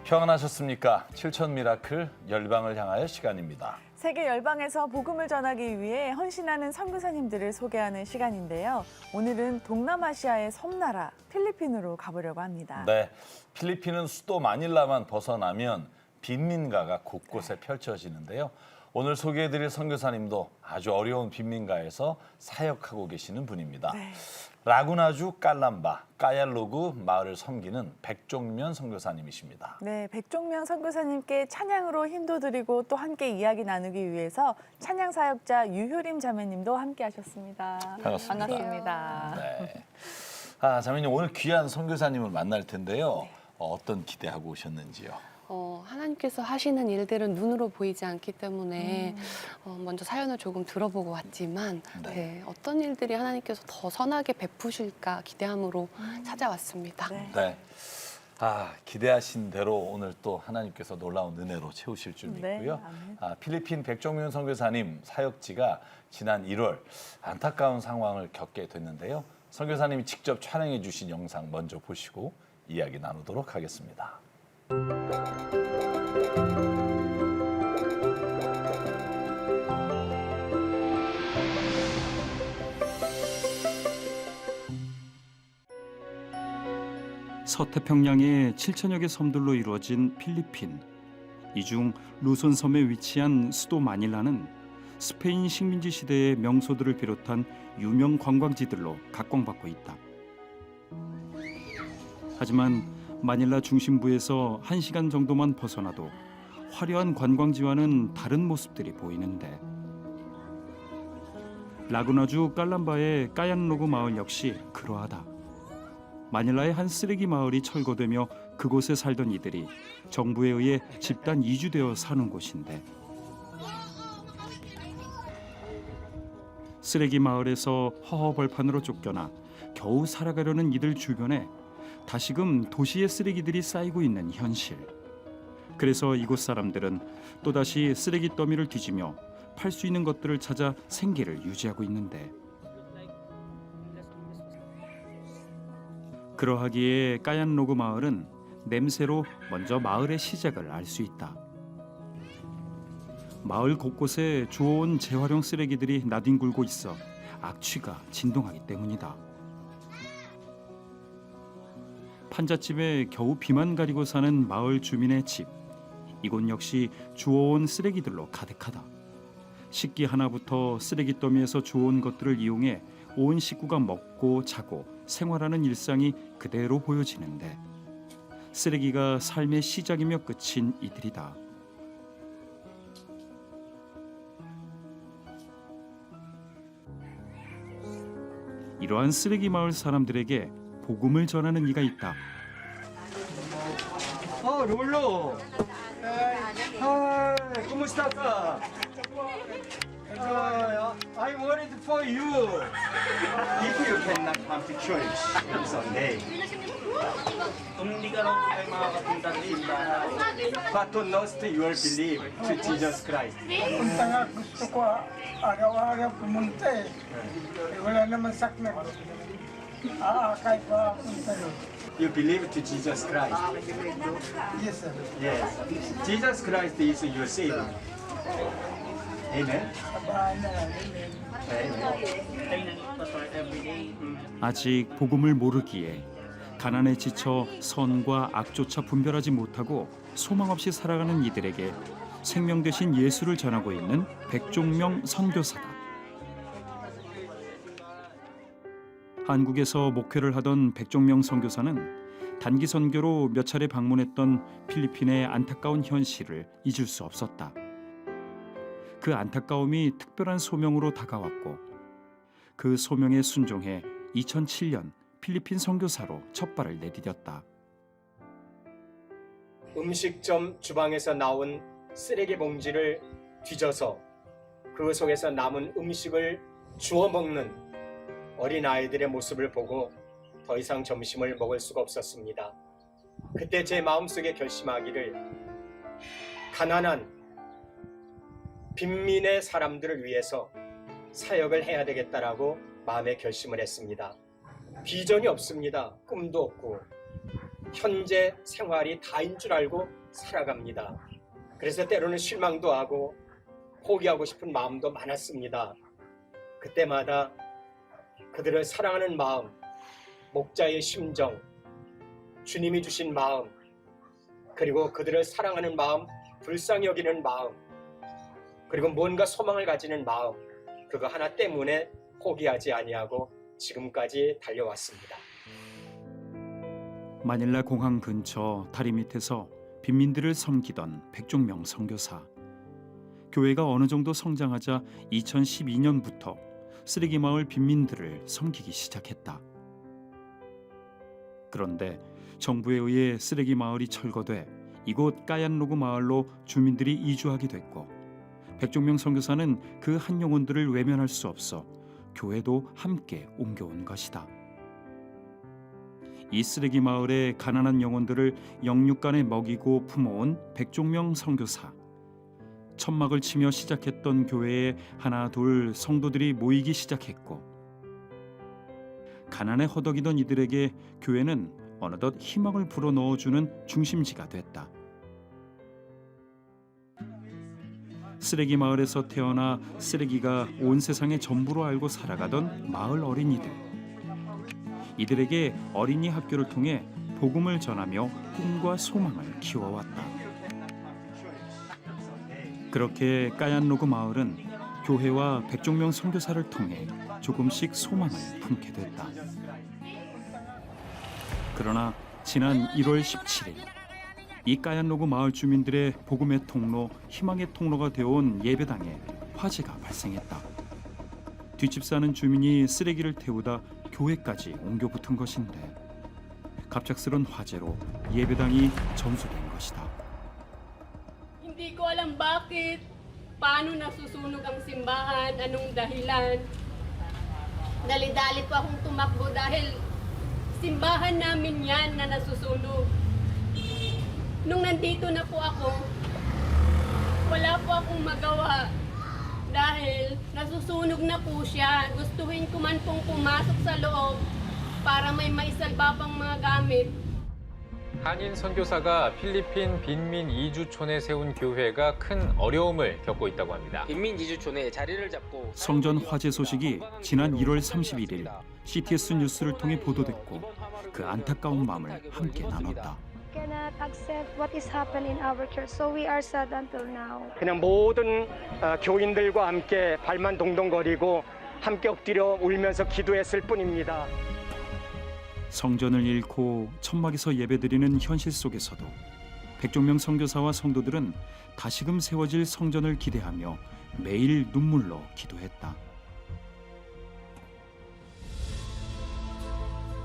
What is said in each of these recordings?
평안하셨습니까? 7천 미라클 열방을 향하여 시간입니다. 세계 열방에서 복음을 전하기 위해 헌신하는 선교사님들을 소개하는 시간인데요. 오늘은 동남아시아의 섬나라 필리핀으로 가보려고 합니다. 네, 필리핀은 수도 마닐라만 벗어나면 빈민가가 곳곳에 펼쳐지는데요. 오늘 소개해드릴 선교사님도 아주 어려운 빈민가에서 사역하고 계시는 분입니다. 네. 라구나주 깔람바, 까얄로그 마을을 섬기는 백종면 선교사님이십니다. 네, 백종면 선교사님께 찬양으로 힘도드리고 또 함께 이야기 나누기 위해서 찬양 사역자 유효림 자매님도 함께 하셨습니다. 반갑습니다. 반갑습니다. 네. 자매님 오늘 귀한 선교사님을 만날 텐데요. 어떤 기대하고 오셨는지요? 하나님께서 하시는 일들은 눈으로 보이지 않기 때문에 먼저 사연을 조금 들어보고 왔지만 네, 어떤 일들이 하나님께서 더 선하게 베푸실까 기대함으로 찾아왔습니다. 네. 기대하신 대로 오늘 또 하나님께서 놀라운 은혜로 채우실 줄 믿고요. 네, 필리핀 백종면 선교사님 사역지가 지난 1월 안타까운 상황을 겪게 됐는데요. 선교사님이 직접 촬영해 주신 영상 먼저 보시고 이야기 나누도록 하겠습니다. 서태평양의 7천여 개 섬들로 이루어진 필리핀. 이 중 루손 섬에 위치한 수도 마닐라는 스페인 식민지 시대의 명소들을 비롯한 유명 관광지들로 각광받고 있다. 하지만 마닐라 중심부에서 1시간 정도만 벗어나도 화려한 관광지와는 다른 모습들이 보이는데 라구나주 깔람바의 까얀로그 마을 역시 그러하다. 마닐라의 한 쓰레기 마을이 철거되며 그곳에 살던 이들이 정부에 의해 집단 이주되어 사는 곳인데 쓰레기 마을에서 허허벌판으로 쫓겨나 겨우 살아가려는 이들 주변에 다시금 도시의 쓰레기들이 쌓이고 있는 현실. 그래서 이곳 사람들은 또다시 쓰레기 더미를 뒤지며 팔 수 있는 것들을 찾아 생계를 유지하고 있는데 그러하기에 까얀로그 마을은 냄새로 먼저 마을의 시작을 알 수 있다. 마을 곳곳에 주워온 재활용 쓰레기들이 나뒹굴고 있어 악취가 진동하기 때문이다. 판잣집에 겨우 비만 가리고 사는 마을 주민의 집. 이곳 역시 주워온 쓰레기들로 가득하다. 식기 하나부터 쓰레기 더미에서 주워온 것들을 이용해 온 식구가 먹고 자고 생활하는 일상이 그대로 보여지는데 쓰레기가 삶의 시작이며 끝인 이들이다. 이러한 쓰레기 마을 사람들에게 복음을 전하는 이가 있다. 롤로. Hi, kumusta ka? I'm worried for you. If you cannot come to church on Sunday. Kung hindi ka raw ay makakapunta sa simbahan. But to lost your belief to Jesus Christ. Punta nga, gusto ko araw-araw pumunta eh. Wala naman sakna. Aakay pa punta doon. You believe to Jesus Christ. Yes, sir. Yes. Jesus Christ is your Savior. Amen. Sa bahay na lang. Amen. Tayo nag-pastor everyday. 아직 복음을 모르기에 가난에 지쳐 선과 악조차 분별하지 못하고 소망 없이 살아가는 이들에게 생명 되신 예수를 전하고 있는 백종명 선교사다. 한국에서 목회를 하던 백종명 선교사는 단기 선교로 몇 차례 방문했던 필리핀의 안타까운 현실을 잊을 수 없었다. 그 안타까움이 특별한 소명으로 다가왔고 그 소명에 순종해 2007년 필리핀 선교사로 첫 발을 내디뎠다. 음식점 주방에서 나온 쓰레기 봉지를 뒤져서 그 속에서 남은 음식을 주워 먹는 어린아이들의 모습을 보고 더 이상 점심을 먹을 수가 없었습니다. 그때 제 마음속에 결심하기를 가난한 빈민의 사람들을 위해서 사역을 해야 되겠다라고 마음에 결심을 했습니다. 비전이 없습니다. 꿈도 없고 현재 생활이 다인 줄 알고 살아갑니다. 그래서 때로는 실망도 하고 포기하고 싶은 마음도 많았습니다. 그때마다 그들을 사랑하는 마음, 목자의 심정, 주님이 주신 마음, 그리고 그들을 사랑하는 마음, 불쌍히 여기는 마음, 그리고 뭔가 소망을 가지는 마음, 그거 하나 때문에 포기하지 아니하고 지금까지 달려왔습니다. 마닐라 공항 근처 다리 밑에서 빈민들을 섬기던 백종명 선교사. 교회가 어느 정도 성장하자 2012년부터 쓰레기 마을 빈민들을 섬기기 시작했다. 그런데 정부에 의해 쓰레기 마을이 철거돼 이곳 까얀로그 마을로 주민들이 이주하게 됐고, 백종명 선교사는 그 한 영혼들을 외면할 수 없어 교회도 함께 옮겨온 것이다. 이 쓰레기 마을의 가난한 영혼들을 영육간에 먹이고 품어온 백종명 선교사. 천막을 치며 시작했던 교회에 하나 둘 성도들이 모이기 시작했고, 가난에 허덕이던 이들에게 교회는 어느덧 희망을 불어넣어주는 중심지가 됐다. 쓰레기 마을에서 태어나 쓰레기가 온 세상의 전부로 알고 살아가던 마을 어린이들. 이들에게 어린이 학교를 통해 복음을 전하며 꿈과 소망을 키워왔다. 그렇게 까얀로그 마을은 교회와 백종명 선교사를 통해 조금씩 소망을 품게 됐다. 그러나 지난 1월 17일 이 까얀로그 마을 주민들의 복음의 통로, 희망의 통로가 되어온 예배당에 화재가 발생했다. 뒷집 사는 주민이 쓰레기를 태우다 교회까지 옮겨 붙은 것인데, 갑작스런 화재로 예배당이 전소된 것이다. Hindi ko alam bakit, paano nasusunog ang simbahan, anong dahilan. Dali-dali po akong tumakbo dahil simbahan namin yan na nasusunog. Nung nandito na po ako, wala po akong magawa dahil nasusunog na po siya. Gustuhin ko man pong pumasok sa loob para may maisalba pang mga gamit. 한인 선교사가 필리핀 빈민 이주촌에 세운 교회가 큰 어려움을 겪고 있다고 합니다. 빈민 이주촌에 자리를 잡고 성전 화재 소식이 지난 1월 31일 CTS 뉴스를 통해 보도됐고, 그 안타까운 마음을 함께 나눴다. Cannot accept what is happening in our church, so we are sad until now. 그냥 모든 교인들과 함께 발만 동동거리고 함께 엎드려 울면서 기도했을 뿐입니다. 성전을 잃고 천막에서 예배드리는 현실 속에서도 백종명 선교사와 성도들은 다시금 세워질 성전을 기대하며 매일 눈물로 기도했다.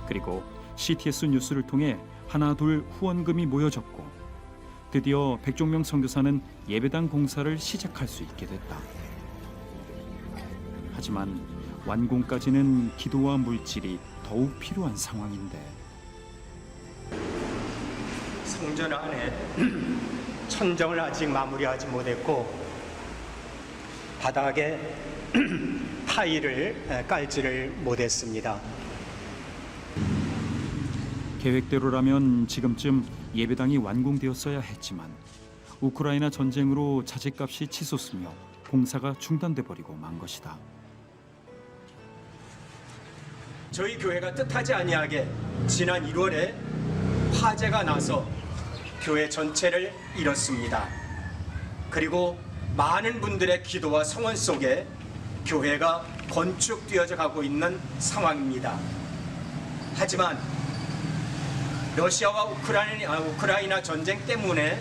그리고 CTS 뉴스를 통해 하나 둘 후원금이 모여졌고, 드디어 백종명 선교사는 예배당 공사를 시작할 수 있게 됐다. 하지만 완공까지는 기도와 물질이 더욱 필요한 상황인데, 성전 안에 천정을 아직 마무리하지 못했고 바닥에 타일을 깔지를 못했습니다. 계획대로라면 지금쯤 예배당이 완공되었어야 했지만 우크라이나 전쟁으로 자재값이 치솟으며 공사가 중단돼 버리고 만 것이다. 저희 교회가 뜻하지 아니하게 지난 1월에 화재가 나서 교회 전체를 잃었습니다. 그리고 많은 분들의 기도와 성원 속에 교회가 건축되어져 가고 있는 상황입니다. 하지만 러시아와 우크라이나 전쟁 때문에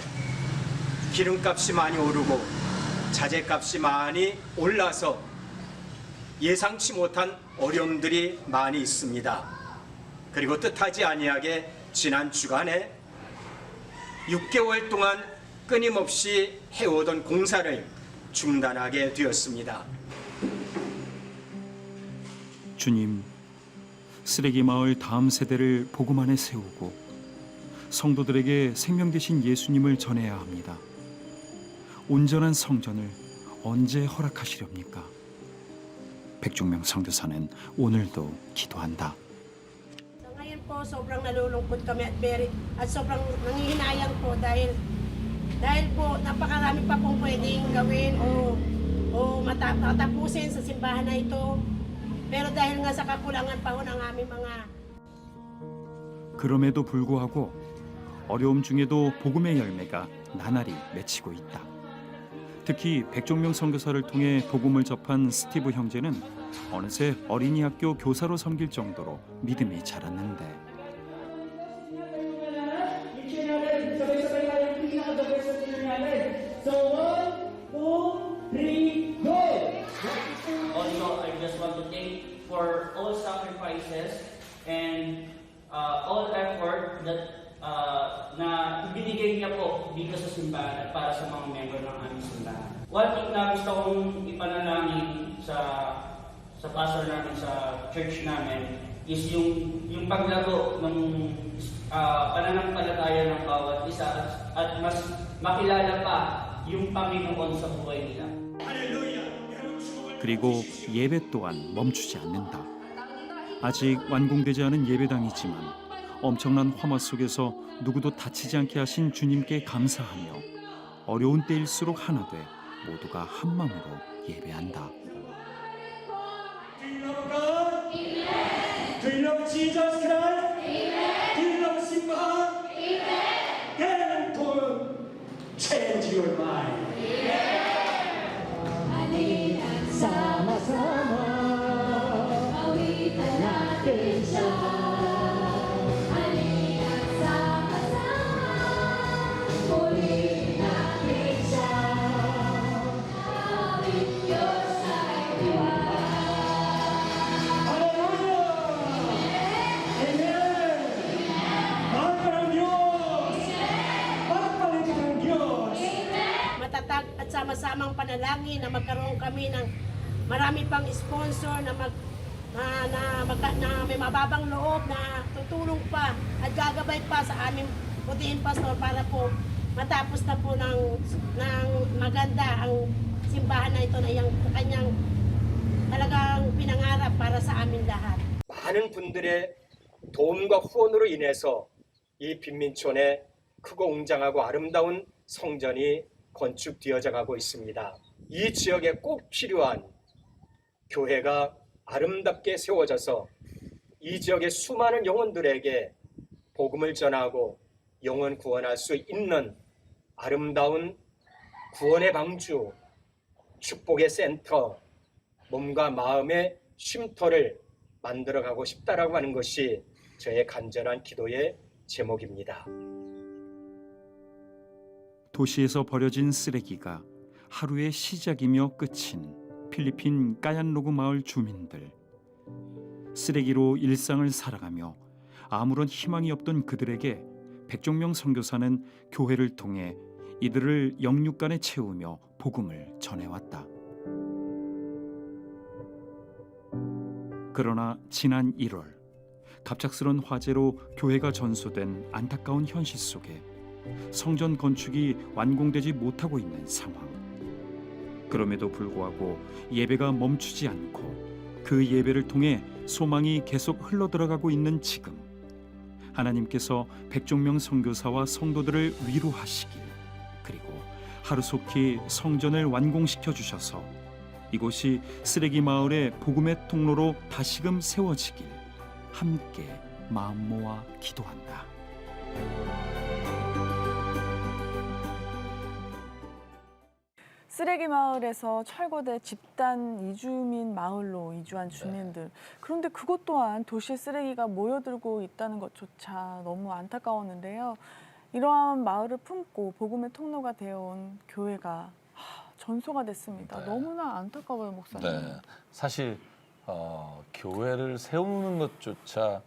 기름값이 많이 오르고 자재값이 많이 올라서 예상치 못한 어려움들이 많이 있습니다. 그리고 뜻하지 아니하게 지난 주간에 6개월 동안 끊임없이 해오던 공사를 중단하게 되었습니다. 주님, 쓰레기 마을 다음 세대를 복음 안에 세우고 성도들에게 생명 되신 예수님을 전해야 합니다. 온전한 성전을 언제 허락하시렵니까? 백종명 선교사는 오늘도 기도한다. So ngayon po, sobrang nalulungkot kami at sobrang nangihinayang po dahil po napakarami pa pong pwedeng gawin o matapusin sa simbahan na ito. Pero dahil nga sa kakulangan pa ho ng aming mga 그럼에도 불구하고 어려움 중에도 복음의 열매가 나날이 맺히고 있다. 특히 백종명 선교사를 통해 복음을 접한 스티브 형제는 어느새 어린이 학교 교사로 섬길 정도로 믿음이 자랐는데 Also, I just want to thank for all sacrifices and all effort that na ibinigay niya po dito sa simbahan at para sa mga member ng aming simbahan. One thing na gusto kong ipanalangin sa pastor namin sa church namin is yung paglago ng pananampalataya ng bawat isa at mas makilala pa yung Panginoon sa buhay nila. 그리고 예배 또한 멈추지 않는다. 아직 완공되지 않은 예배당이지만 엄청난 화마 속에서 누구도 다치지 않게 하신 주님께 감사하며 어려운 때일수록 하나 돼 모두가 한 마음으로 예배한다. Do you love God? Amen. Do you love Jesus Christ? Amen. Do you love simbahan? Amen. Then to change your mind. Sama-sama awitan natin siya. Halina't sama-sama purihin natin siya. Awit Diyos ay diwata. Hallelujah! Amen! Mahal ka ng Diyos! Pagpalit ng Diyos! matatag at sama-samang panalangin na magkaroon kami ng marami pang sponsor na may mababang loob na tutulong pa at gagabay pa sa aming putihin pastor para po matapos na po ng maganda ang simbahan na ito na yung kanyang talagang pinangarap para sa amin lahat. 많은 분들의 도움과 후원으로 인해서 이 빈민촌에 크고 웅장하고 아름다운 성전이 건축되어져 가고 있습니다. 이 지역에 꼭 필요한 교회가 아름답게 세워져서 이 지역의 수많은 영혼들에게 복음을 전하고 영혼 구원할 수 있는 아름다운 구원의 방주, 축복의 센터, 몸과 마음의 쉼터를 만들어가고 싶다라고 하는 것이 저의 간절한 기도의 제목입니다. 도시에서 버려진 쓰레기가 하루의 시작이며 끝인 필리핀 까얀로그 마을 주민들. 쓰레기로 일상을 살아가며 아무런 희망이 없던 그들에게 백종명 선교사는 교회를 통해 이들을 영육간에 채우며 복음을 전해왔다. 그러나 지난 1월 갑작스런 화재로 교회가 전소된 안타까운 현실 속에 성전 건축이 완공되지 못하고 있는 상황. 그럼에도 불구하고 예배가 멈추지 않고 그 예배를 통해 소망이 계속 흘러들어가고 있는 지금, 하나님께서 백종명 선교사와 성도들을 위로하시길, 그리고 하루속히 성전을 완공시켜 주셔서 이곳이 쓰레기 마을의 복음의 통로로 다시금 세워지길 함께 마음 모아 기도한다. 쓰레기 마을에서 철거돼 집단 이주민 마을로 이주한 주민들. 그런데 그것 또한 도시에 쓰레기가 모여들고 있다는 것조차 너무 안타까웠는데요. 이러한 마을을 품고 복음의 통로가 되어온 교회가 전소가 됐습니다. 네. 너무나 안타까워요, 목사님. 네, 사실 교회를 세우는 것조차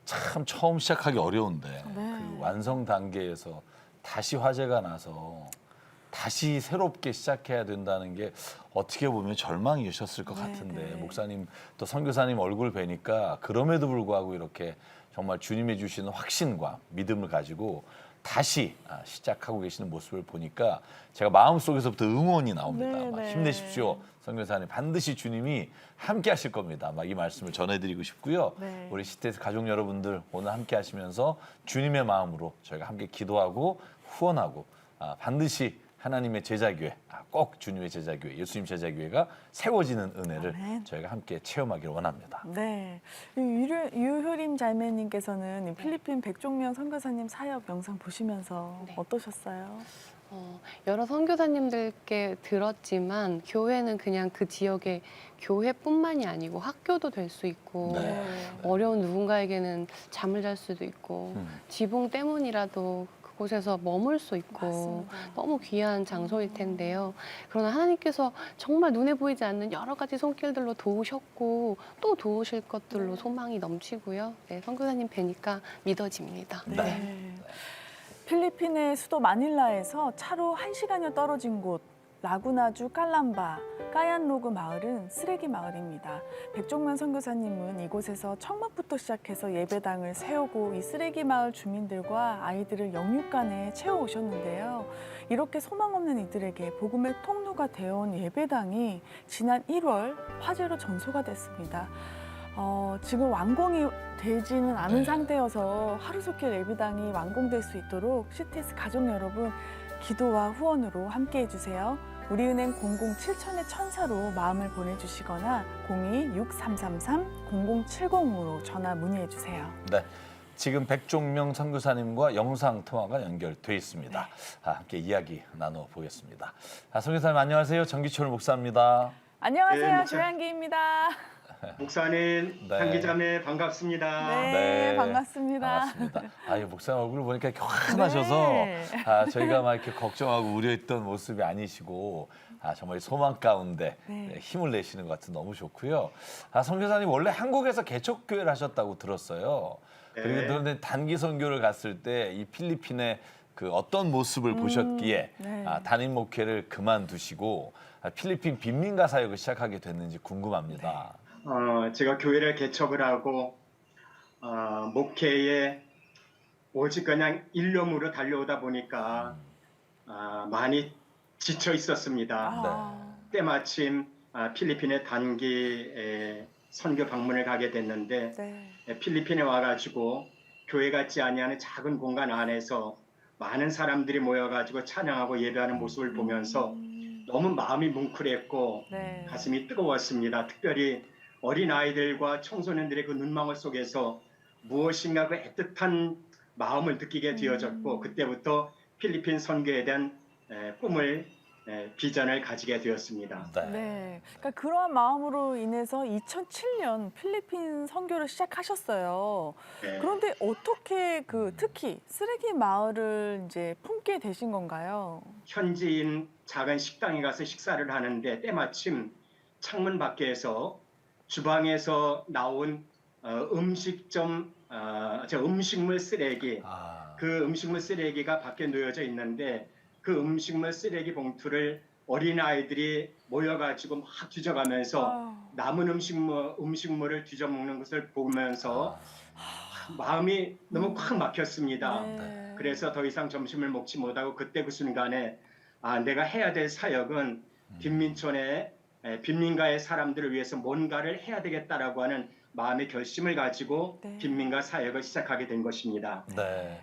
참 처음 시작하기 어려운데 네. 그 완성 단계에서 다시 화재가 나서 다시 새롭게 시작해야 된다는 게 어떻게 보면 절망이셨을 것 같은데 네. 목사님 또 선교사님 얼굴 뵈니까 그럼에도 불구하고 이렇게 정말 주님이 주시는 확신과 믿음을 가지고 다시 시작하고 계시는 모습을 보니까 제가 마음속에서부터 응원이 나옵니다. 네, 막 네. 힘내십시오. 선교사님 반드시 주님이 함께 하실 겁니다. 막 이 말씀을 전해드리고 싶고요. 네. 우리 시테스 가족 여러분들 오늘 함께 하시면서 주님의 마음으로 저희가 함께 기도하고 후원하고 반드시 하나님의 제자교회, 꼭 주님의 제자교회, 예수님 제자교회가 세워지는 은혜를 아멘. 저희가 함께 체험하기를 원합니다. 네. 유효림 자매님께서는 이 필리핀 백종명 선교사님 사역 영상 보시면서 네. 어떠셨어요? 여러 선교사님들께 들었지만 교회는 그냥 그 지역의 교회뿐만이 아니고 학교도 될 수 있고 네. 어려운 누군가에게는 잠을 잘 수도 있고 음. 지붕 때문이라도 그곳에서 머물 수 있고 맞습니다. 너무 귀한 장소일 텐데요. 그러나 하나님께서 정말 눈에 보이지 않는 여러 가지 손길들로 도우셨고 또 도우실 것들로 소망이 넘치고요. 네, 선교사님 뵈니까 믿어집니다. 네. 필리핀의 수도 마닐라에서 차로 1시간여 떨어진 곳 라구나주 깔람바 까얀로그 마을은 쓰레기 마을입니다. 백종만 선교사님은 이곳에서 청막부터 시작해서 예배당을 세우고 이 쓰레기 마을 주민들과 아이들을 영육간에 채워오셨는데요. 이렇게 소망 없는 이들에게 복음의 통로가 되어온 예배당이 지난 1월 화재로 전소가 됐습니다. 지금 완공이 되지는 않은 상태여서 하루속히 예배당이 완공될 수 있도록 시테스 가족 여러분 기도와 후원으로 함께해 주세요. 우리은행 007천의 천사로 마음을 보내주시거나 02-6333-0070으로 전화 문의해 주세요. 네. 지금 백종명 선교사님과 영상 통화가 연결돼 있습니다. 함께 이야기 나눠보겠습니다. 선교사님 안녕하세요. 정기철 목사입니다. 안녕하세요. 네, 목사. 조양기입니다. 목사님, 네. 향기자매 반갑습니다. 네, 반갑습니다. 반갑습니다. 이 목사님 얼굴을 보니까 이렇게 환하셔서 네. 저희가 막 이렇게 걱정하고 우려했던 모습이 아니시고 정말 소망 가운데 네. 힘을 내시는 것 같은 너무 좋고요. 선교사님 원래 한국에서 개척교회를 하셨다고 들었어요. 네. 그런데 단기 선교를 갔을 때 이 필리핀의 그 어떤 모습을 보셨기에 네. 단임 목회를 그만두시고 필리핀 빈민가 사역을 시작하게 됐는지 궁금합니다. 제가 교회를 개척을 하고 목회에 오직 그냥 일념으로 달려오다 보니까 많이 지쳐 있었습니다. 때마침 필리핀의 단기 선교 방문을 가게 됐는데 네. 필리핀에 와가지고 교회 같지 아니하는 작은 공간 안에서 많은 사람들이 모여가지고 찬양하고 예배하는 모습을 보면서 너무 마음이 뭉클했고 네. 가슴이 뜨거웠습니다. 특별히 어린 아이들과 청소년들의 그 눈망울 속에서 무엇인가 그 애틋한 마음을 느끼게 되어졌고 그때부터 필리핀 선교에 대한 꿈을 비전을 가지게 되었습니다. 네. 그러니까 그러한 마음으로 인해서 2007년 필리핀 선교를 시작하셨어요. 네. 그런데 어떻게 특히 쓰레기 마을을 이제 품게 되신 건가요? 현지인 작은 식당에 가서 식사를 하는데 때마침 창문 밖에서 주방에서 나온 음식물 쓰레기 그 음식물 쓰레기가 밖에 놓여져 있는데 그 음식물 쓰레기 봉투를 어린아이들이 모여가지고 막 뒤져가면서 남은 음식물을 뒤져먹는 것을 보면서 마음이 너무 콱 막혔습니다. 네. 그래서 더 이상 점심을 먹지 못하고 그때 그 순간에 내가 해야 될 사역은 빈민촌의 빈민가의 사람들을 위해서 뭔가를 해야 되겠다라고 하는 마음의 결심을 가지고 네. 빈민가 사역을 시작하게 된 것입니다. 네.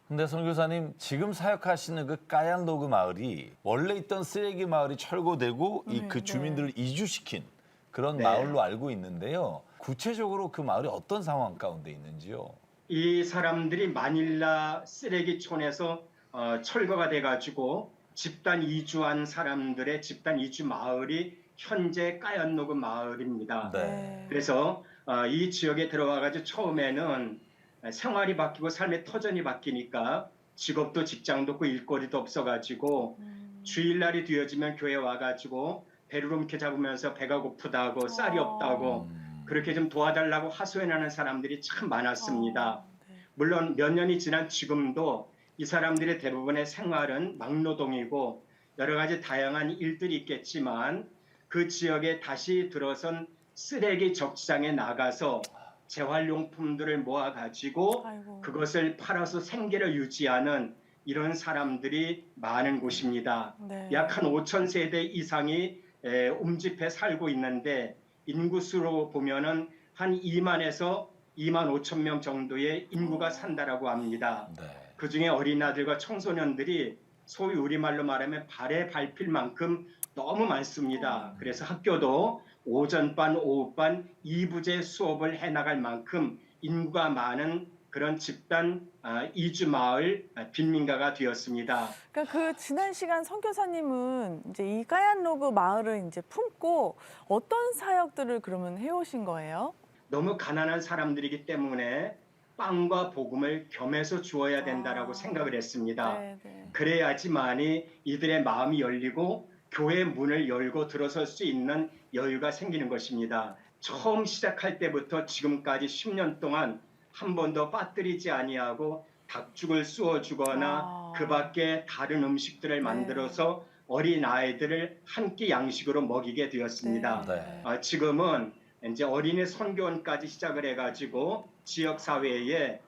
근데 선교사님 지금 사역하시는 그 까얀로그 마을이 원래 있던 쓰레기 마을이 철거되고 그 주민들을 이주시킨 그런 네. 마을로 알고 있는데요. 구체적으로 그 마을이 어떤 상황 가운데 있는지요? 이 사람들이 마닐라 쓰레기촌에서 철거가 돼가지고 집단 이주한 사람들의 집단 이주 마을이 현재 까얀로그 마을입니다. 네. 그래서 이 지역에 들어와가지고 처음에는 생활이 바뀌고 삶의 터전이 바뀌니까 직업도 직장도 없고 일거리도 없어가지고 주일날이 되어지면 교회 와가지고 배를 움켜 잡으면서 배가 고프다고 쌀이 없다고 그렇게 좀 도와달라고 하소연하는 사람들이 참 많았습니다. 물론 몇 년이 지난 지금도 이 사람들의 대부분의 생활은 막노동이고 여러 가지 다양한 일들이 있겠지만 그 지역에 다시 들어선 쓰레기 적시장에 나가서 재활용품들을 모아가지고 그것을 팔아서 생계를 유지하는 이런 사람들이 많은 곳입니다. 네. 약 한 5천 세대 이상이 움집해 살고 있는데 인구수로 보면은 한 2만에서 2만 5천 명 정도의 인구가 산다라고 합니다. 네. 그중에 어린아들과 청소년들이 소위 우리말로 말하면 발에 밟힐 만큼 너무 많습니다. 그래서 학교도 오전반, 오후반 2부제 수업을 해나갈 만큼 인구가 많은 그런 집단 이주 마을 빈민가가 되었습니다. 그러니까 그 지난 시간 선교사님은 이제 이 까얀로그 마을을 이제 품고 어떤 사역들을 그러면 해오신 거예요? 너무 가난한 사람들이기 때문에 빵과 복음을 겸해서 주어야 된다라고 생각을 했습니다. 네, 네. 그래야지만이 이들의 마음이 열리고 교회 문을 열고 들어설 수 있는 여유가 생기는 것입니다. 처음 시작할 때부터 지금까지 10년 동안 한 번도 빠뜨리지 아니하고 닭죽을 쑤어주거나 그 밖에 다른 음식들을 만들어서 어린 아이들을 한 끼 양식으로 먹이게 되었습니다. 네. 지금은 이제 어린이 선교원까지 시작을 해가지고 지역 사회에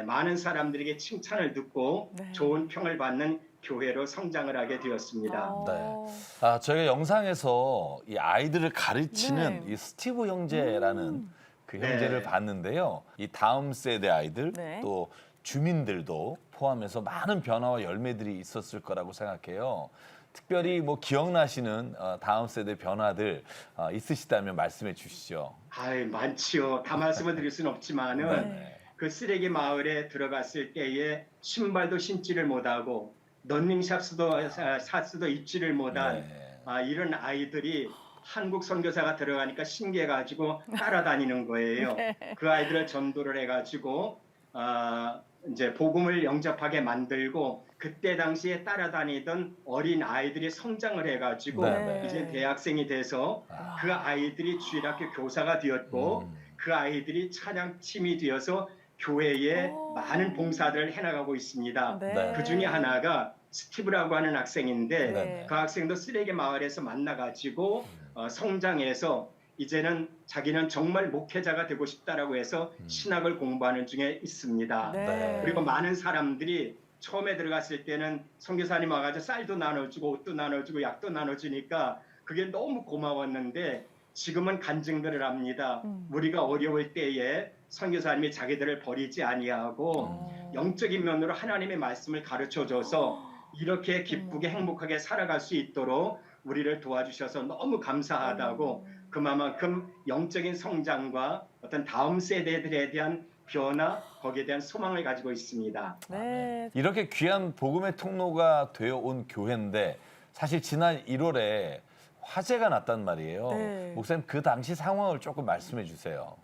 많은 사람들에게 칭찬을 듣고 네. 좋은 평을 받는 교회로 성장을 하게 되었습니다. 네. 저희가 영상에서 이 아이들을 가르치는 네. 이 스티브 형제라는 그 형제를 봤는데요. 이 다음 세대 아이들 네. 또 주민들도 포함해서 많은 변화와 열매들이 있었을 거라고 생각해요. 특별히 뭐 기억나시는 다음 세대 변화들 있으시다면 말씀해 주시죠. 많지요. 다 말씀을 드릴 수는 없지만은 네. 그 쓰레기 마을에 들어갔을 때에 신발도 신지를 못하고 런닝샵스도 샷스도 입지를 못한 이런 아이들이 한국 선교사가 들어가니까 신기해가지고 따라다니는 거예요. 그 아이들을 전도를 해가지고 이제 복음을 영접하게 만들고 그때 당시에 따라다니던 어린 아이들이 성장을 해가지고 이제 대학생이 돼서 그 아이들이 주일학교 교사가 되었고 그 아이들이 찬양팀이 되어서 교회에 많은 봉사들을 해나가고 있습니다. 네. 그 중에 하나가 스티브라고 하는 학생인데 네. 그 학생도 쓰레기 마을에서 만나가지고 성장해서 이제는 자기는 정말 목회자가 되고 싶다라고 해서 신학을 공부하는 중에 있습니다. 네. 그리고 많은 사람들이 처음에 들어갔을 때는 선교사님 와가지고 쌀도 나눠주고 옷도 나눠주고 약도 나눠주니까 그게 너무 고마웠는데 지금은 간증들을 합니다. 우리가 어려울 때에 선교사님이 자기들을 버리지 아니하고 영적인 면으로 하나님의 말씀을 가르쳐줘서 이렇게 기쁘게 행복하게 살아갈 수 있도록 우리를 도와주셔서 너무 감사하다고 그만큼 영적인 성장과 어떤 다음 세대들에 대한 변화, 거기에 대한 소망을 가지고 있습니다. 네. 이렇게 귀한 복음의 통로가 되어 온 교회인데 사실 지난 1월에 화재가 났단 말이에요. 네. 목사님 그 당시 상황을 조금 말씀해 주세요.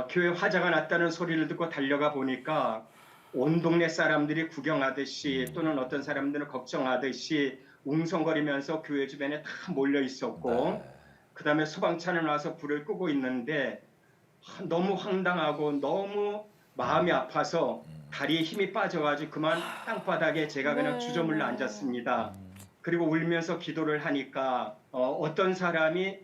교회 화재가 났다는 소리를 듣고 달려가 보니까 온 동네 사람들이 구경하듯이 또는 어떤 사람들은 걱정하듯이 웅성거리면서 교회 주변에 다 몰려 있었고 그다음에 소방차는 와서 불을 끄고 있는데 너무 황당하고 너무 마음이 아파서 다리에 힘이 빠져가지고 그만 땅바닥에 제가 그냥 주저물러 앉았습니다. 그리고 울면서 기도를 하니까 어떤 사람이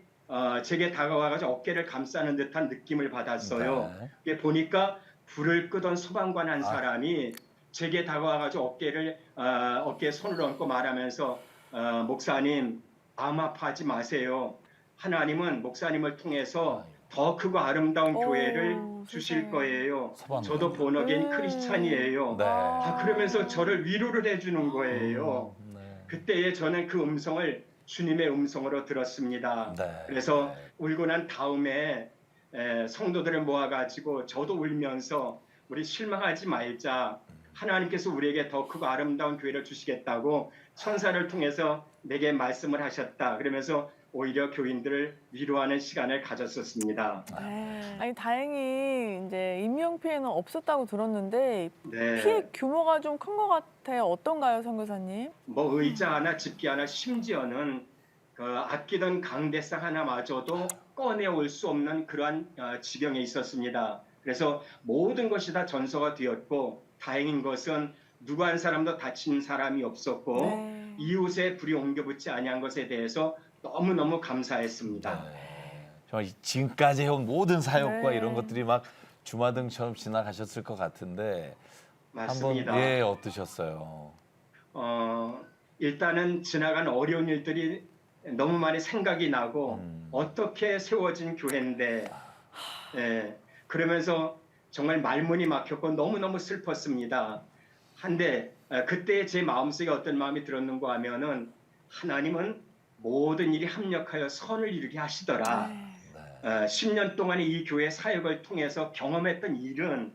제게 다가와가지고 어깨를 감싸는 듯한 느낌을 받았어요. 이게 보니까 불을 끄던 소방관 한 사람이 제게 다가와가지고 어깨에 손을 얹고 말하면서 목사님 마음 아파하지 마세요. 하나님은 목사님을 통해서 더 크고 아름다운 교회를 주실 거예요. 저도 본어게인 크리스찬이에요. 그러면서 저를 위로를 해주는 거예요. 그때에 저는 그 음성을 주님의 음성으로 들었습니다. 그래서 울고 난 다음에 성도들을 모아가지고 저도 울면서 우리 실망하지 말자. 하나님께서 우리에게 더 크고 아름다운 교회를 주시겠다고 천사를 통해서 내게 말씀을 하셨다. 그러면서 오히려 교인들을 위로하는 시간을 가졌었습니다. 네. 아니 다행히 이제 인명 피해는 없었다고 들었는데 네. 피해 규모가 좀 큰 것 같아요. 어떤가요, 선교사님? 뭐 의자 하나, 집기 하나, 심지어는 그 아끼던 강대상 하나마저도 꺼내올 수 없는 그러한 지경에 있었습니다. 그래서 모든 것이 다 전소가 되었고 다행인 것은 누구 한 사람도 다친 사람이 없었고 이웃에 불이 옮겨붙지 아니한 것에 대해서 너무너무 감사했습니다. 정말 지금까지 해온 모든 사역과 이런 것들이 막 주마등처럼 지나가셨을 것 같은데 맞습니다. 한번 어떠셨어요? 일단은 지나간 어려운 일들이 너무 많이 생각이 나고 어떻게 세워진 교회인데 그러면서 정말 말문이 막혔고 너무너무 슬펐습니다. 한데 그때 제 마음속에 어떤 마음이 들었는가 하면은 하나님은 모든 일이 합력하여 선을 이루게 하시더라. 10년 동안의 이 교회 사역을 통해서 경험했던 일은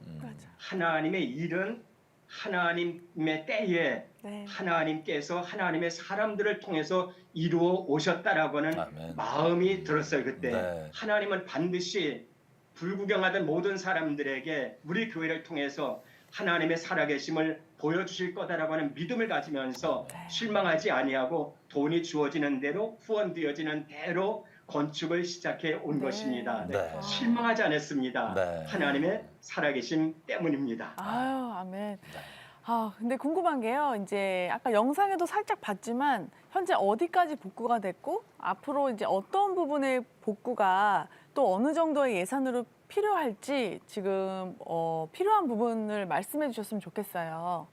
하나님의 일은 하나님의 때에 하나님께서 하나님의 사람들을 통해서 이루어 오셨다라고는 아멘. 마음이 들었어요. 그때 네. 하나님은 반드시 불구경하던 모든 사람들에게 우리 교회를 통해서 하나님의 살아계심을 보여주실 거다라고 하는 믿음을 가지면서 실망하지 아니하고 돈이 주어지는 대로 후원되어지는 대로 건축을 시작해 온 것입니다. 네. 실망하지 않았습니다. 네. 하나님의 살아계심 때문입니다. 아유, 아멘. 아, 근데 궁금한 게요. 이제 아까 영상에도 살짝 봤지만 현재 어디까지 복구가 됐고 앞으로 이제 어떤 부분의 복구가 또 어느 정도의 예산으로 필요할지 지금 필요한 부분을 말씀해 주셨으면 좋겠어요.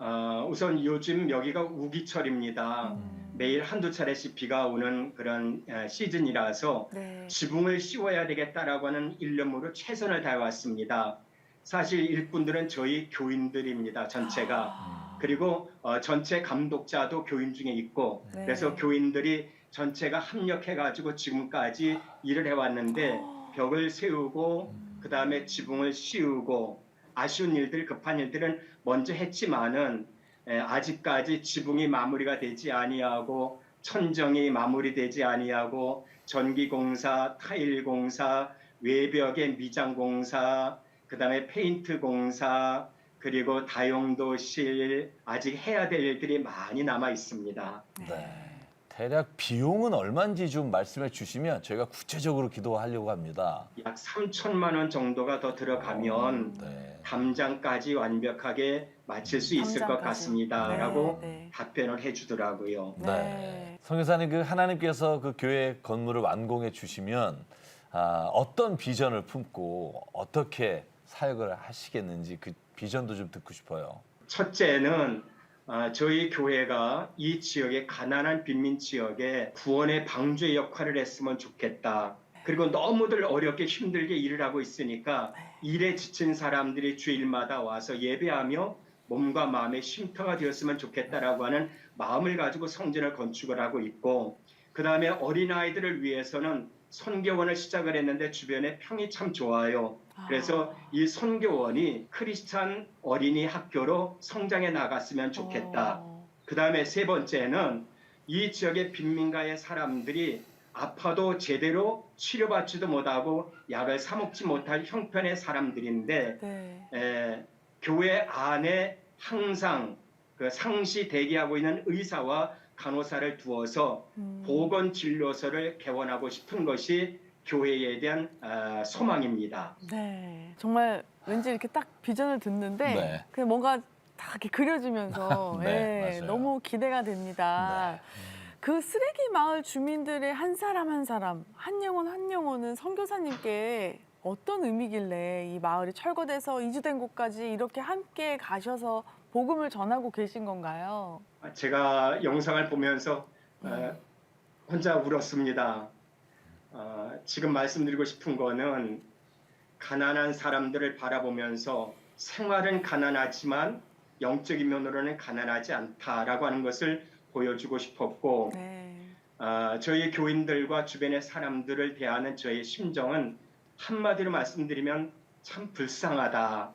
우선 요즘 여기가 우기철입니다. 매일 한두 차례씩 비가 오는 그런 시즌이라서 지붕을 씌워야 되겠다라고 하는 일념으로 최선을 다해왔습니다. 사실 일꾼들은 저희 교인들입니다. 전체가. 그리고 전체 감독자도 교인 중에 있고 그래서 교인들이 전체가 합력해가지고 지금까지 일을 해왔는데 벽을 세우고 그 다음에 지붕을 씌우고 아쉬운 일들, 급한 일들은 먼저 했지만은 아직까지 지붕이 마무리가 되지 아니하고 천정이 마무리되지 아니하고 전기공사, 타일공사, 외벽의 미장공사, 그 다음에 페인트 공사, 그리고 다용도실 아직 해야 될 일들이 많이 남아 있습니다. 네. 대략 비용은 얼마인지 좀 말씀해 주시면 저희가 구체적으로 기도하려고 합니다. 약 3천만 원 정도가 더 들어가면 담장까지 완벽하게 마칠 수 있을 것 같습니다라고 답변을 해주더라고요. 네. 선교사님, 그 하나님께서 그 교회 건물을 완공해 주시면 어떤 비전을 품고 어떻게 사역을 하시겠는지 그 비전도 좀 듣고 싶어요. 첫째는 저희 교회가 이 지역의 가난한 빈민 지역에 구원의 방주의 역할을 했으면 좋겠다. 그리고 너무들 어렵게 힘들게 일을 하고 있으니까 일에 지친 사람들이 주일마다 와서 예배하며 몸과 마음의 쉼터가 되었으면 좋겠다라고 하는 마음을 가지고 성전을 건축을 하고 있고, 그 다음에 어린아이들을 위해서는 선교원을 시작을 했는데 주변에 평이 참 좋아요. 그래서 이 선교원이 크리스찬 어린이 학교로 성장해 나갔으면 좋겠다. 그 다음에 세 번째는 이 지역의 빈민가의 사람들이 아파도 제대로 치료받지도 못하고 약을 사 먹지 못할 형편의 사람들인데 교회 안에 항상 그 상시 대기하고 있는 의사와 간호사를 두어서 보건진료소를 개원하고 싶은 것이 교회에 대한 소망입니다. 네, 정말 왠지 이렇게 딱 비전을 듣는데 그냥 뭔가 다 이렇게 그려지면서 너무 기대가 됩니다. 그 쓰레기 마을 주민들의 한 사람 한 사람, 한 영혼 한 영혼은 선교사님께 어떤 의미길래 이 마을이 철거돼서 이주된 곳까지 이렇게 함께 가셔서 복음을 전하고 계신 건가요? 제가 영상을 보면서 혼자 울었습니다. 지금 말씀드리고 싶은 거는 가난한 사람들을 바라보면서 생활은 가난하지만 영적인 면으로는 가난하지 않다라고 하는 것을 보여주고 싶었고 저희 교인들과 주변의 사람들을 대하는 저의 심정은 한마디로 말씀드리면 참 불쌍하다.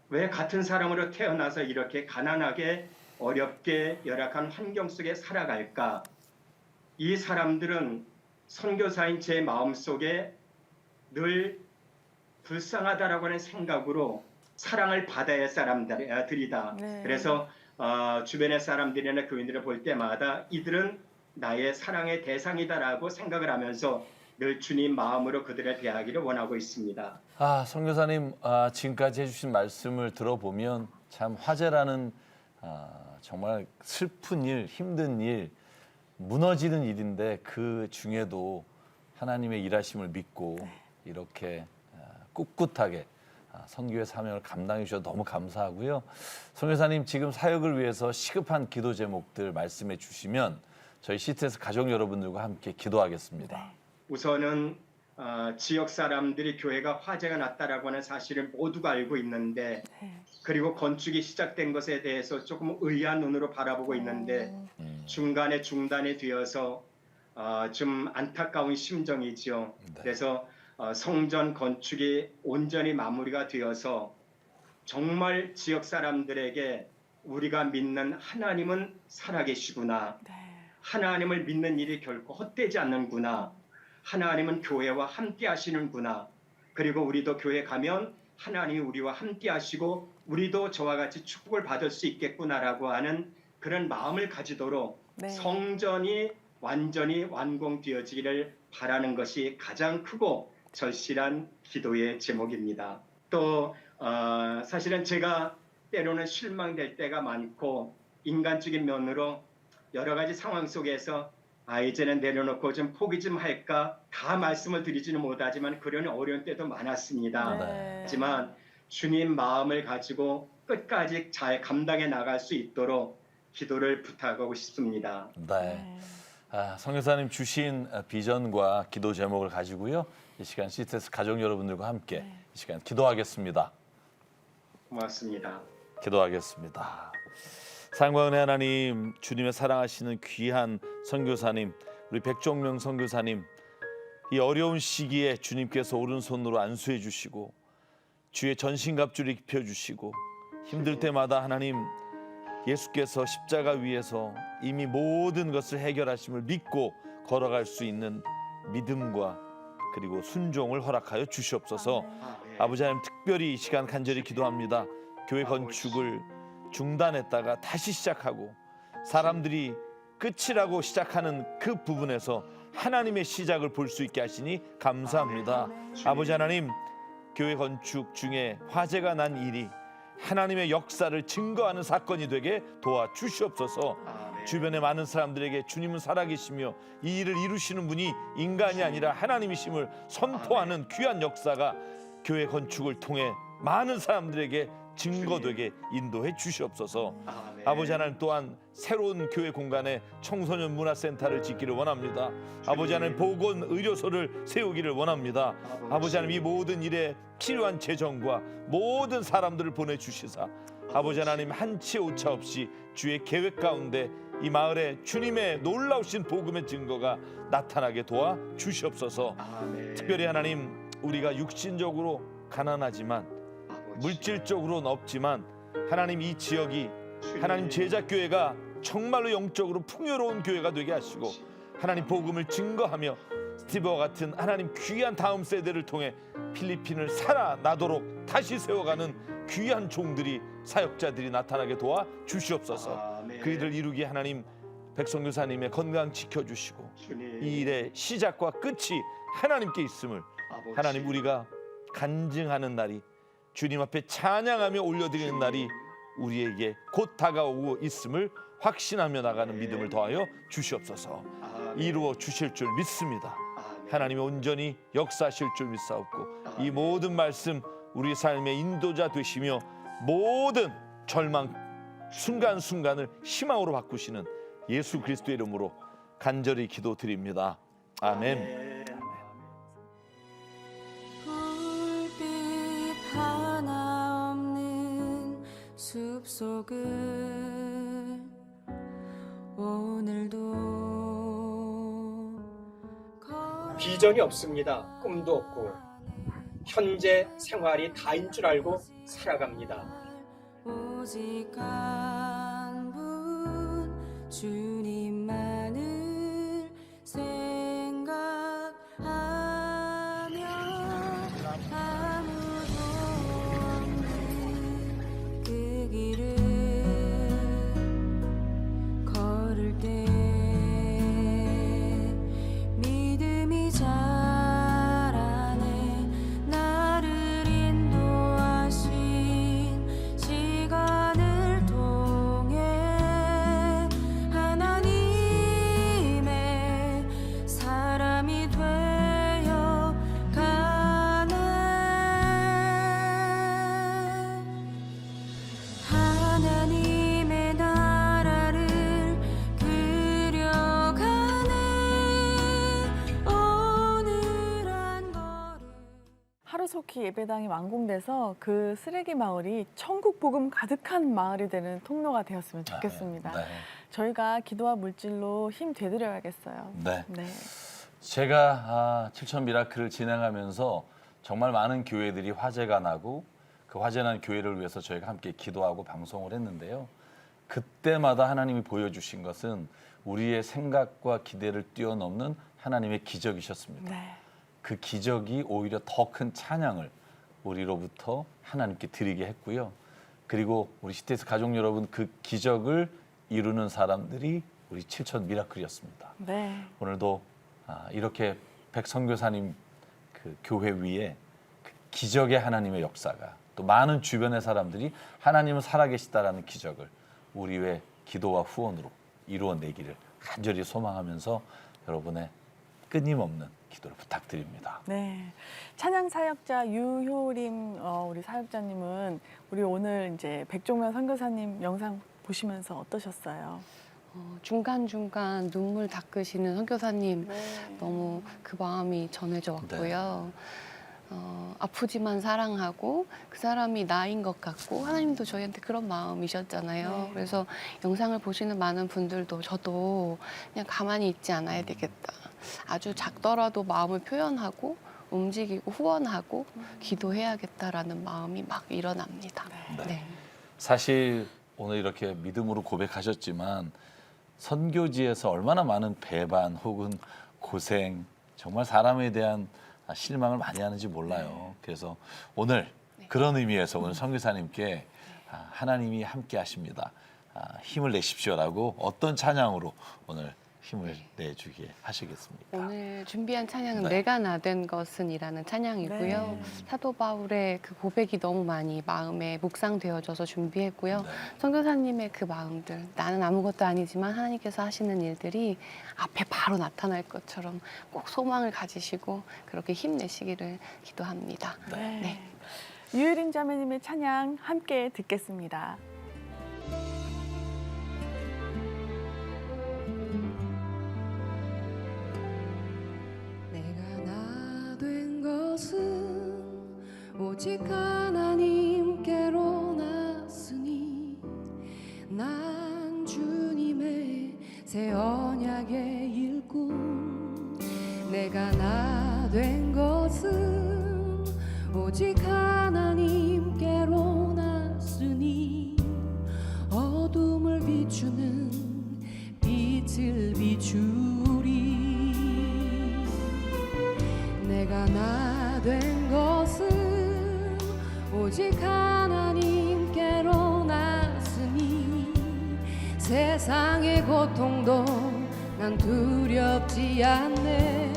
왜 같은 사람으로 태어나서 이렇게 가난하게 어렵게 열악한 환경 속에 살아갈까? 이 사람들은 선교사인 제 마음속에 늘 불쌍하다라고 하는 생각으로 사랑을 받아야 할 사람들이다. 그래서 주변의 사람들이나 교인들을 볼 때마다 이들은 나의 사랑의 대상이다라고 생각을 하면서 늘 주님 마음으로 그들을 대하기를 원하고 있습니다. 선교사님, 지금까지 해주신 말씀을 들어보면 참 화재라는 정말 슬픈 일, 힘든 일, 무너지는 일인데 그 중에도 하나님의 일하심을 믿고 이렇게 꿋꿋하게 선교의 사명을 감당해 주셔서 너무 감사하고요. 선교사님 지금 사역을 위해서 시급한 기도 제목들 말씀해 주시면 저희 CTS 가족 여러분들과 함께 기도하겠습니다. 우선은 지역 사람들이 교회가 화재가 났다라고 하는 사실을 모두가 알고 있는데 그리고 건축이 시작된 것에 대해서 조금 의아한 눈으로 바라보고 있는데 중간에 중단이 되어서 좀 안타까운 심정이지요. 그래서 성전 건축이 온전히 마무리가 되어서 정말 지역 사람들에게 우리가 믿는 하나님은 살아계시구나. 하나님을 믿는 일이 결코 헛되지 않는구나. 하나님은 교회와 함께 하시는구나. 그리고 우리도 교회 가면 하나님이 우리와 함께 하시고 우리도 저와 같이 축복을 받을 수 있겠구나라고 하는 그런 마음을 가지도록 성전이 완전히 완공되어지기를 바라는 것이 가장 크고 절실한 기도의 제목입니다. 또 사실은 제가 때로는 실망될 때가 많고 인간적인 면으로 여러 가지 상황 속에서 이제는 내려놓고 좀 포기 좀 할까 다 말씀을 드리지는 못하지만 그런 어려운 때도 많았습니다. 하지만 주님 마음을 가지고 끝까지 잘 감당해 나갈 수 있도록 기도를 부탁하고 싶습니다. 네. 선교사님 주신 비전과 기도 제목을 가지고요. 이 시간 CTS 가족 여러분들과 함께 이 시간 기도하겠습니다. 고맙습니다. 기도하겠습니다. 사랑과 은혜 하나님, 주님의 사랑하시는 귀한 선교사님, 우리 백종명 선교사님, 이 어려운 시기에 주님께서 오른손으로 안수해 주시고 주의 전신갑주를 입혀주시고 힘들 때마다 하나님 예수께서 십자가 위에서 이미 모든 것을 해결하심을 믿고 걸어갈 수 있는 믿음과 그리고 순종을 허락하여 주시옵소서. 아버지 하나님, 특별히 이 시간 간절히 기도합니다. 교회 건축을 중단했다가 다시 시작하고 사람들이 끝이라고 시작하는 그 부분에서 하나님의 시작을 볼 수 있게 하시니 감사합니다. 아버지 하나님, 교회 건축 중에 화재가 난 일이 하나님의 역사를 증거하는 사건이 되게 도와주시옵소서. 주변의 많은 사람들에게 주님은 살아계시며 이 일을 이루시는 분이 인간이 아니라 하나님이심을 선포하는 귀한 역사가 교회 건축을 통해 많은 사람들에게 증거되게 인도해 주시옵소서. 아버지 하나님, 또한 새로운 교회 공간에 청소년 문화센터를 짓기를 원합니다. 아버지 하나님, 보건의료소를 세우기를 원합니다. 아버지 하나님, 이 모든 일에 필요한 재정과 모든 사람들을 보내주시사 아버지 하나님, 한치 오차 없이 주의 계획 가운데 이 마을에 주님의 놀라우신 복음의 증거가 나타나게 도와주시옵소서. 특별히 하나님, 우리가 육신적으로 가난하지만 물질적으로는 없지만 하나님, 이 지역이 하나님 제자교회가 정말로 영적으로 풍요로운 교회가 되게 하시고 하나님 복음을 증거하며 스티브와 같은 하나님 귀한 다음 세대를 통해 필리핀을 살아나도록 다시 세워가는 귀한 종들이, 사역자들이 나타나게 도와주시옵소서. 그 일을 이루기에 하나님, 백선교사님의 건강 지켜주시고 이 일의 시작과 끝이 하나님께 있음을 하나님, 우리가 간증하는 날이, 주님 앞에 찬양하며 올려드리는 날이 우리에게 곧 다가오고 있음을 확신하며 나가는 믿음을 더하여 주시옵소서. 이루어 주실 줄 믿습니다. 하나님이 온전히 역사하실 줄 믿사옵고 이 모든 말씀 우리 삶의 인도자 되시며 모든 절망 순간순간을 희망으로 바꾸시는 예수 그리스도의 이름으로 간절히 기도드립니다. 아멘. 불빛 하나 없는 숲속을 오늘도 비전이 없습니다. 꿈도 없고 현재 생활이 다인 줄 알고 살아갑니다. 오직 한 분 주님만을 생각하며 아무도 없는 그 길을 걸을 때 믿음이 자라네. 나를 인도하신 시간을 통해 하나님의 사람이 되어 가네. 신속히 예배당이 완공돼서 그 쓰레기 마을이 천국 복음 가득한 마을이 되는 통로가 되었으면 좋겠습니다. 네. 저희가 기도와 물질로 힘 되드려야겠어요. 네. 네. 제가 7천 미라클을 진행하면서 정말 많은 교회들이 화재가 나고 그 화재 난 교회를 위해서 저희가 함께 기도하고 방송을 했는데요. 그때마다 하나님이 보여주신 것은 우리의 생각과 기대를 뛰어넘는 하나님의 기적이셨습니다. 네. 그 기적이 오히려 더 큰 찬양을 우리로부터 하나님께 드리게 했고요. 그리고 우리 CTS 가족 여러분, 그 기적을 이루는 사람들이 우리 7천 미라클이었습니다. 네. 오늘도 이렇게 백 선교사님 그 교회 위에 그 기적의 하나님의 역사가, 또 많은 주변의 사람들이 하나님은 살아계시다라는 기적을 우리 외 기도와 후원으로 이루어내기를 간절히 소망하면서 여러분의 끊임없는 기도를 부탁드립니다. 네, 찬양 사역자 유효림 우리 사역자님은 우리 오늘 이제 백종면 선교사님 영상 보시면서 어떠셨어요? 중간중간 눈물 닦으시는 선교사님 네. 너무 그 마음이 전해져 왔고요. 아프지만 사랑하고 그 사람이 나인 것 같고 하나님도 저희한테 그런 마음이셨잖아요. 네. 그래서 영상을 보시는 많은 분들도 저도 그냥 가만히 있지 않아야 되겠다. 아주 작더라도 마음을 표현하고 움직이고 후원하고 기도해야겠다라는 마음이 막 일어납니다. 네. 네. 사실 오늘 이렇게 믿음으로 고백하셨지만 선교지에서 얼마나 많은 배반 혹은 고생, 정말 사람에 대한 실망을 많이 하는지 몰라요. 그래서 오늘 그런 의미에서 오늘 선교사님께 하나님이 함께 하십니다. 힘을 내십시오라고 어떤 찬양으로 오늘 힘을 내주게 하시겠습니까? 오늘 준비한 찬양은 네. 내가 나 된 것은이라는 찬양이고요. 네. 사도 바울의 그 고백이 너무 많이 마음에 묵상되어져서 준비했고요. 네. 선교사님의 그 마음들, 나는 아무것도 아니지만 하나님께서 하시는 일들이 앞에 바로 나타날 것처럼 꼭 소망을 가지시고 그렇게 힘내시기를 기도합니다. 네. 네. 유효림 자매님의 찬양 함께 듣겠습니다. 내가 나 된 것은 오직 하나님께로 났으니 난 주님의 새 언약의 일꾼. 내가 나 된 것은 오직 하나님께로 났으니 어둠을 비추는 빛을 비추리. 내가 나 된 것은 오직 하나님께로 났으니 세상의 고통도 난 두렵지 않네.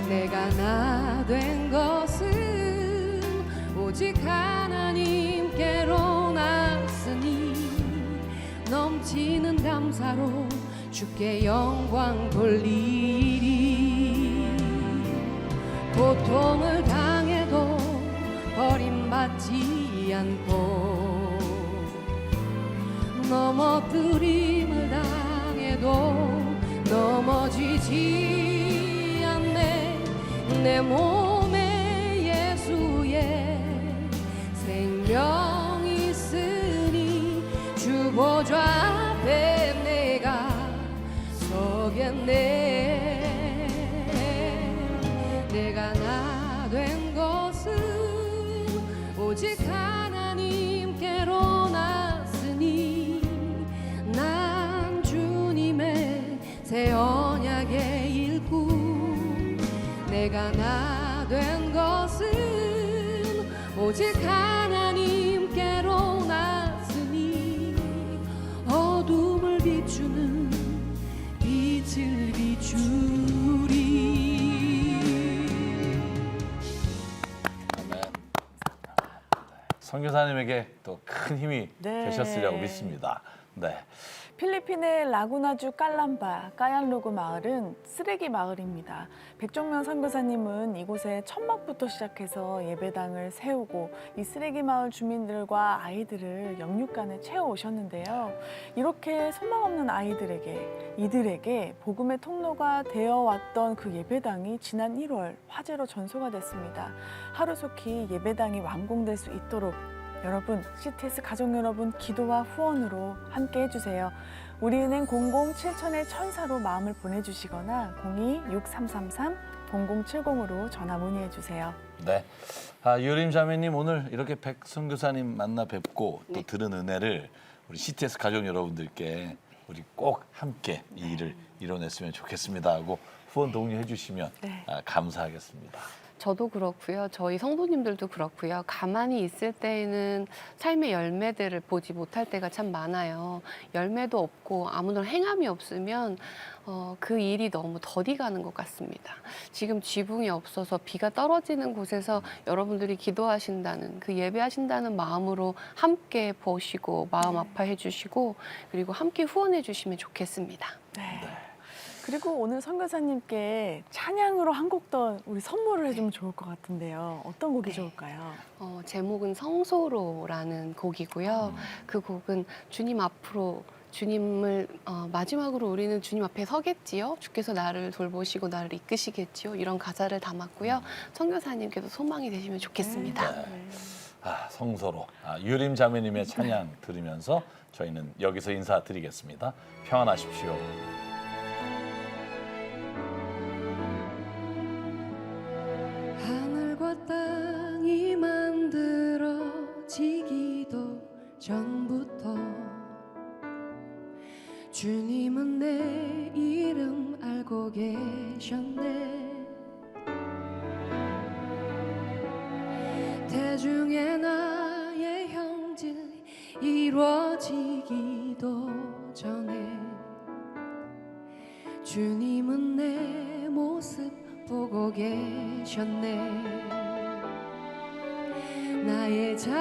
내가 나 된 것은 오직 하나님께로 났으니 넘치는 감사로 주께 영광 돌리리. 고통을 당해도 버림받지 않고 넘어뜨림을 당해도 넘어지지 않네. 내 몸에 예수의 생명 있으니 주 보좌 앞에 내가 서겠네. 내가 나 된 것은 오직 하나님께로 났으니 난 주님의 새 언약의 일꾼. 내가 나 된 것은 오직 하나님께로 났으니 어둠을 비추는 빛을 비추리. 선교사님에게 또 큰 힘이 네. 되셨으리라고 믿습니다. 네. 필리핀의 라구나주 깔람바 까얀루그 마을은 쓰레기 마을입니다. 백종면 선교사님은 이곳에 천막부터 시작해서 예배당을 세우고 이 쓰레기 마을 주민들과 아이들을 영육간에 채워 오셨는데요. 이렇게 소망 없는 이들에게 복음의 통로가 되어 왔던 그 예배당이 지난 1월 화재로 전소가 됐습니다. 하루속히 예배당이 완공될 수 있도록 여러분, CTS 가족 여러분 기도와 후원으로 함께 해주세요. 우리은행 00-7000-1000로 마음을 보내주시거나 02-6333-0070으로 전화 문의해주세요. 네. 유림 자매님 오늘 이렇게 백 선교사님 만나 뵙고 또 들은 은혜를 우리 CTS 가족 여러분들께 우리 꼭 함께 이 일을 이뤄냈으면 좋겠습니다 하고 후원 독려해 주시면 감사하겠습니다. 저도 그렇고요. 저희 성도님들도 그렇고요. 가만히 있을 때에는 삶의 열매들을 보지 못할 때가 참 많아요. 열매도 없고 아무런 행함이 없으면 그 일이 너무 더디 가는 것 같습니다. 지금 지붕이 없어서 비가 떨어지는 곳에서 여러분들이 기도하신다는 그 예배하신다는 마음으로 함께 보시고 마음 아파해 주시고 그리고 함께 후원해 주시면 좋겠습니다. 네. 그리고 오늘 선교사님께 찬양으로 한 곡 더 우리 선물을 해주면 좋을 것 같은데요. 어떤 곡이 좋을까요? 제목은 성소로라는 곡이고요. 그 곡은 주님 앞으로 주님을 마지막으로 우리는 주님 앞에 서겠지요. 주께서 나를 돌보시고 나를 이끄시겠지요. 이런 가사를 담았고요. 선교사님께도 소망이 되시면 좋겠습니다. 성서로 유림 자매님의 찬양 들으면서 저희는 여기서 인사드리겠습니다. 평안하십시오. 하늘과 땅이 만들어지기도 전부터 주님은 내 이름 알고 계셨네. 대중의 나의 형질 이루어지기도 전에 주님은 내 모습 보고 계셨네. 나의 작은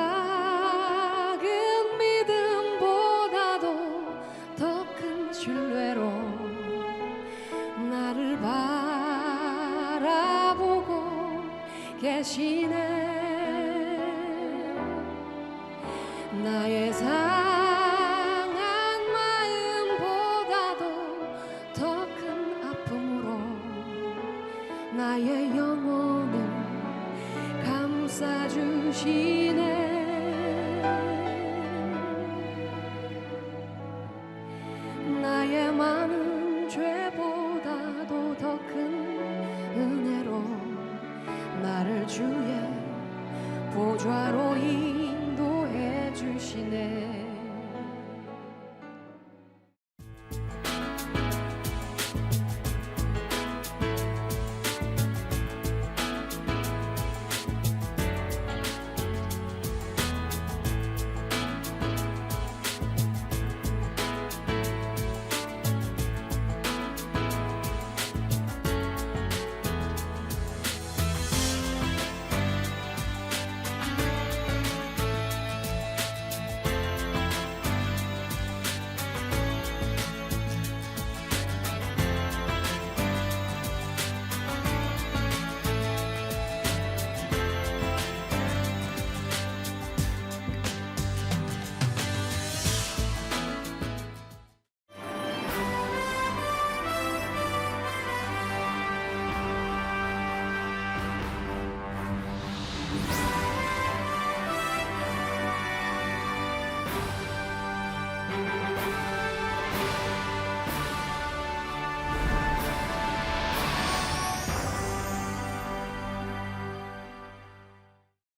믿음보다도 더 큰 신뢰로 나를 바라보고 계시네. 나의 상한 마음보다도 더 큰 아픔으로 나의 영혼을 감싸주시네.